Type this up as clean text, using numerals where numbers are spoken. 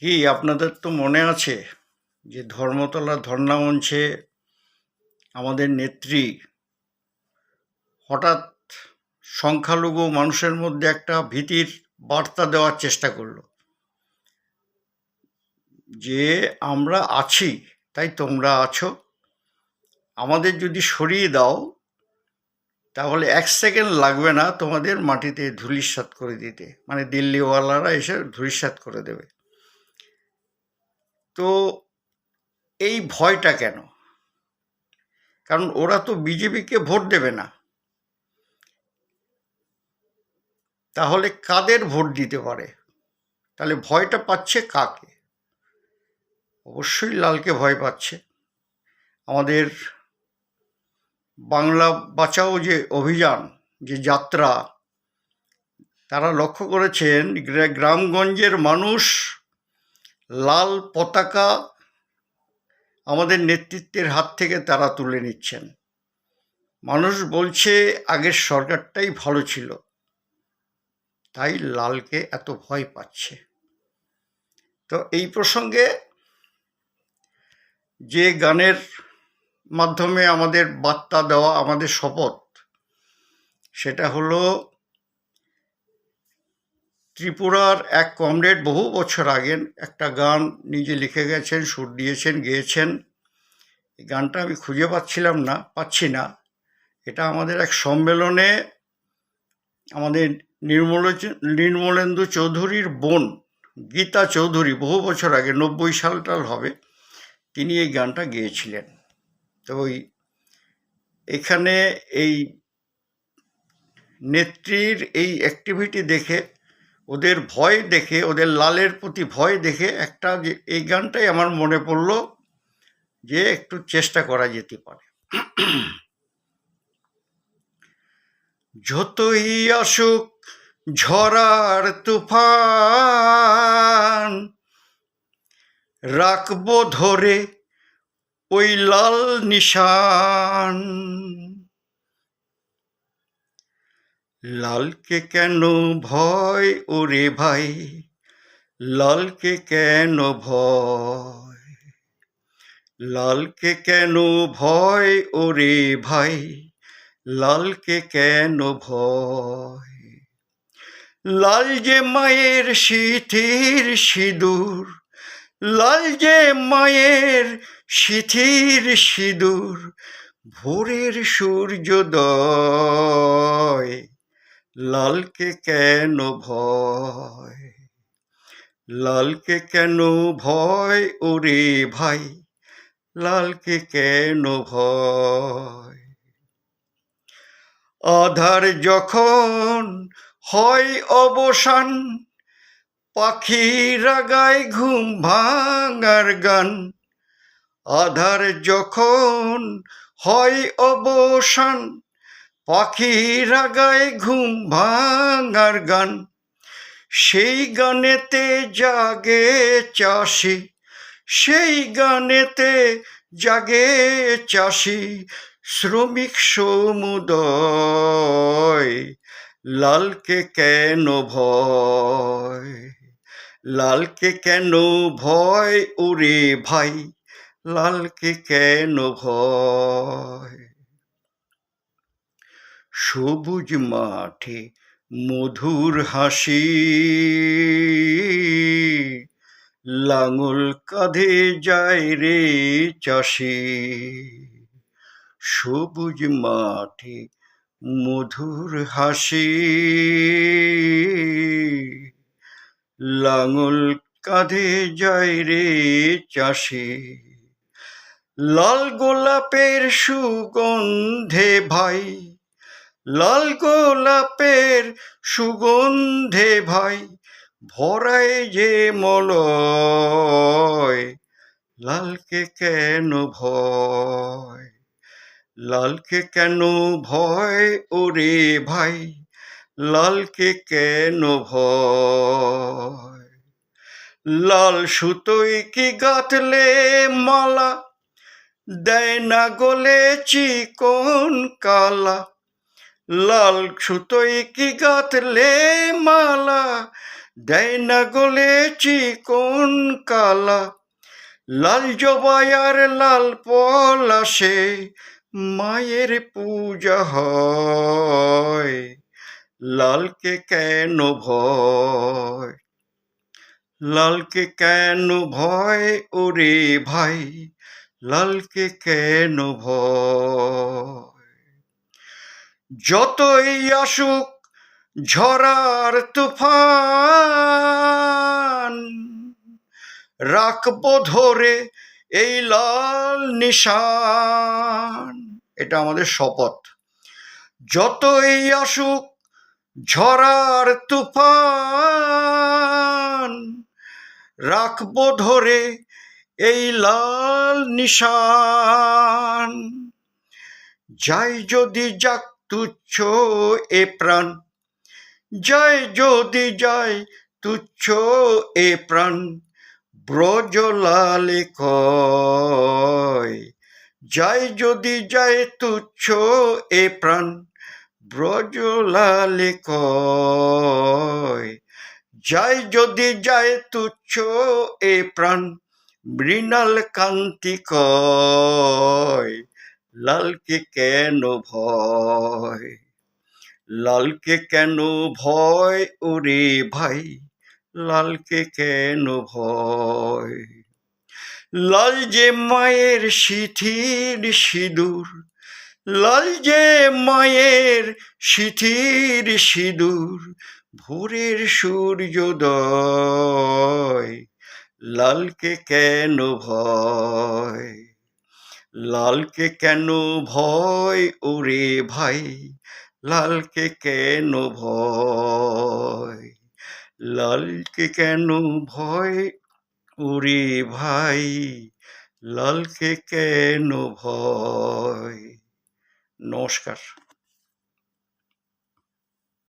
কি আপনাদের তো মনে আছে যে ধর্মতলা ধর্ণা মঞ্চে আমাদের নেত্রী হঠাৎ সংখ্যালঘু মানুষের মধ্যে একটা ভীতির বার্তা দেওয়ার চেষ্টা করলো যে আমরা আছি তাই তোমরা আছো, আমাদের যদি সরিয়ে দাও তাহলে 1 সেকেন্ড লাগবে না তোমাদের মাটিতে ধূলিসাৎ করে দিতে, মানে দিল্লিওয়ালারা এসে ধূলিসাৎ করে দেবে। তো এই ভয়টা কেন? কারণ ওরা তো বিজেপিকে ভোট দেবে না, তাহলে কাদের ভোট দিতে পারে? তাহলে ভয়টা পাচ্ছে কাকে? অবশ্যই লালকে ভয় পাচ্ছে। আমাদের বাংলা বাঁচাও যে অভিযান, যে যাত্রা, তারা লক্ষ্য করেছেন গ্রামগঞ্জের মানুষ লাল পতাকা আমাদের নেতৃত্বের হাত থেকে তারা তুলে নিচ্ছেন। মানুষ বলছে আগের সরকারটাই ভালো ছিল, তাই লালকে এত ভয় পাচ্ছে। তো এই প্রসঙ্গে যে গানের মাধ্যমে আমাদের বার্তা দেওয়া, আমাদের শপথ, সেটা হলো ত্রিপুরার এক কমরেড বহু বছর আগে একটা গান নিজে লিখে গেছেন, সুর দিয়েছেন, গেয়েছেন। এই গানটা আমি খুঁজে পাচ্ছি না। এটা আমাদের এক সম্মেলনে আমাদের নির্মলেন্দু চৌধুরীর বোন গীতা চৌধুরী বহু বছর আগে, 90 সালটাল হবে, তিনি এই গানটা গেয়েছিলেন। তো এখানে এই নেত্রীর এই অ্যাক্টিভিটি দেখে, ওদের ভয় দেখে, ওদের লালের প্রতি ভয় দেখে একটা যে এই গানটাই আমার মনে পড়ল যে একটু চেষ্টা করা যেতে পারে। যতই আসুক ঝড়ার তুফান, রাখবো ধরে ওই লাল নিশান। লালকে কেন ভয় ওরে ভাই, লালকে কেন ভয়, লালকে কেন ভয় ওরে ভাই, লালকে কেন ভয়। লাল যে মায়ের সিথির সিঁদুর, লাল যে মায়ের সিথির সিঁদুর, ভোরের সূর্যোদয়, লালকে কেন ভয়, লালকে কেন ভয় ওরে ভাই, লালকে কেন ভয়। আধার যখন হয় অবসান, পাখিরা গায় ঘুম ভাঙার গান। আধার যখন হয় অবসান, পাখিরা গায় ঘুম ভাঙার গান। সেই গানেতে জাগে চাষি, সেই গানেতে জাগে চাষি, শ্রমিক সমুদয়, লালকে কেন ভয়, লালকে কেন ভয় ওরে ভাই, লালকে কেন ভয়। সবুজ মাঠে মধুর হাসি, লাঙল কাঁধে যায় রে চাষি। সবুজ মাঠে মধুর হাসি, লাঙল কাঁধে যায় রে চাষি। লাল গোলাপের সুগন্ধে ভাই, লাল গোলাপের সুগন্ধে ভাই, ভরায় যে মলয়, লালকে কেন ভয়, লালকে কেন ভয় ওরে ভাই, লালকে কেন ভয়। লাল সুতোয় কি গাঁথলে মালা, দেয় না গলে চিকন কালা। লাল সুতোয় কি গাঁথলে মালা, দেয় না গলে চিকন কালা, লাল জবাই আর লাল পলাশে মায়ের পূজা হয়। লালকে কেন ভয়, লালকে কেন ভয় ওরে ভাই, লালকে কেন ভয়। যতই আসুক ঝড়ার তুফান, রাখবো ধরে এই লাল নিশান। এটা আমাদের শপথ। যতই আসুক ঝড়ার তুফান, রাখবো ধরে এই লাল নিশান। যাই যদি যাক তুচ্ছ এ প্রাণ, যাই যদি যায় তুচ্ছ এ প্রাণ, ব্রজলালে কয়। যাই যদি যায় তুচ্ছ এ প্রাণ, ব্রজলালে কয়। যাই যদি যায় তুচ্ছ এ প্রাণ, মৃণাল কান্তি কয়। লালকে কেন ভয়, লালকে কেন ভয় ওরে ভাই, লালকে কেন ভয়। লাল যে মায়ের সিথির সিঁদুর, লাল যে মায়ের সিথির সিঁদুর, ভোরের সূর্যোদয়। লালকে কেন ভয়, লালকে কেন ভয় ওরে ভাই, লালকে কেন ভয়। লালকে কেন ভয় ওরে ভাই, লালকে কেন ভয়। নমস্কার।